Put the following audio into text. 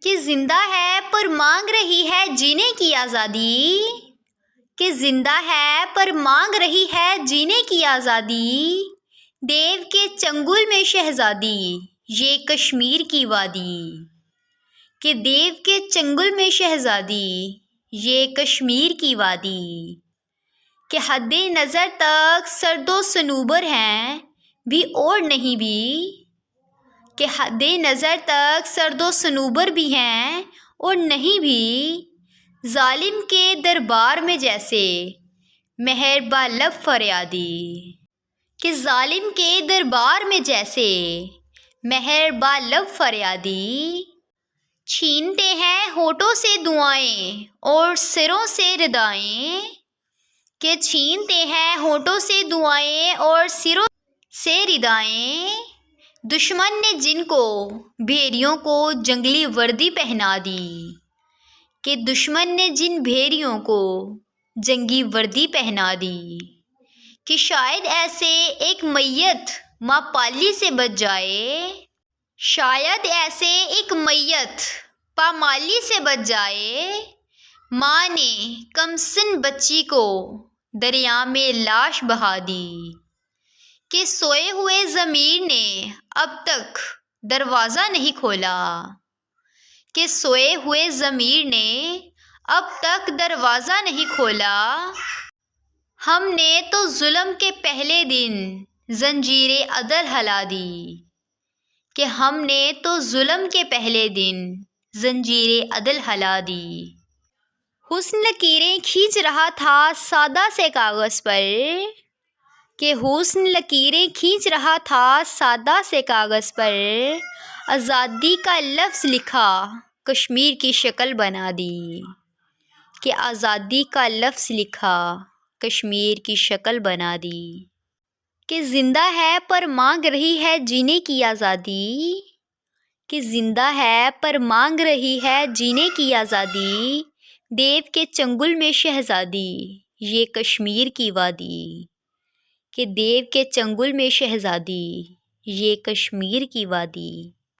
کہ زندہ ہے پر مانگ رہی ہے جینے کی آزادی، کہ زندہ ہے پر مانگ رہی ہے جینے کی آزادی، دیو کے چنگل میں شہزادی یہ کشمیر کی وادی، کہ دیو کے چنگل میں شہزادی یہ کشمیر کی وادی، کہ حد نظر تک سرد و صنوبر ہیں بھی اور نہیں بھی، کہ حد نظر تک سرد و صنوبر بھی ہیں اور نہیں بھی، ظالم کے دربار میں جیسے مہر با لب فریادی، کہ ظالم کے دربار میں جیسے مہر با لب فریادی، چھینتے ہیں ہونٹوں سے دعائیں اور سروں سے ردائیں، کہ چھینتے ہیں ہونٹوں سے دعائیں اور سروں سے ردائیں، دشمن نے جن کو بھیڑیوں کو جنگلی وردی پہنا دی، کہ دشمن نے جن بھیڑیوں کو جنگی وردی پہنا دی، کہ شاید ایسے ایک میت ماں پالی سے بچ جائے، شاید ایسے ایک میت پامالی سے بچ جائے، ماں نے کم سن بچی کو دریا میں لاش بہا دی، کہ سوئے ہوئے ضمیر نے اب تک دروازہ نہیں کھولا، کہ سوئے ہوئے ضمیر نے اب تک دروازہ نہیں کھولا، ہم نے تو ظلم کے پہلے دن زنجیر عدل ہلا دی، کہ ہم نے تو ظلم کے پہلے دن زنجیر عدل ہلا دی، حسن لکیریں کھینچ رہا تھا سادہ سے کاغذ پر، کہ حسن لکیریں کھینچ رہا تھا سادہ سے کاغذ پر، آزادی کا لفظ لکھا کشمیر کی شکل بنا دی، کہ آزادی کا لفظ لکھا کشمیر کی شکل بنا دی، کہ زندہ ہے پر مانگ رہی ہے جینے کی آزادی، کہ زندہ ہے پر مانگ رہی ہے جینے کی آزادی، دیو کے چنگل میں شہزادی یہ کشمیر کی وادی، کہ دیو کے چنگل میں شہزادی یہ کشمیر کی وادی۔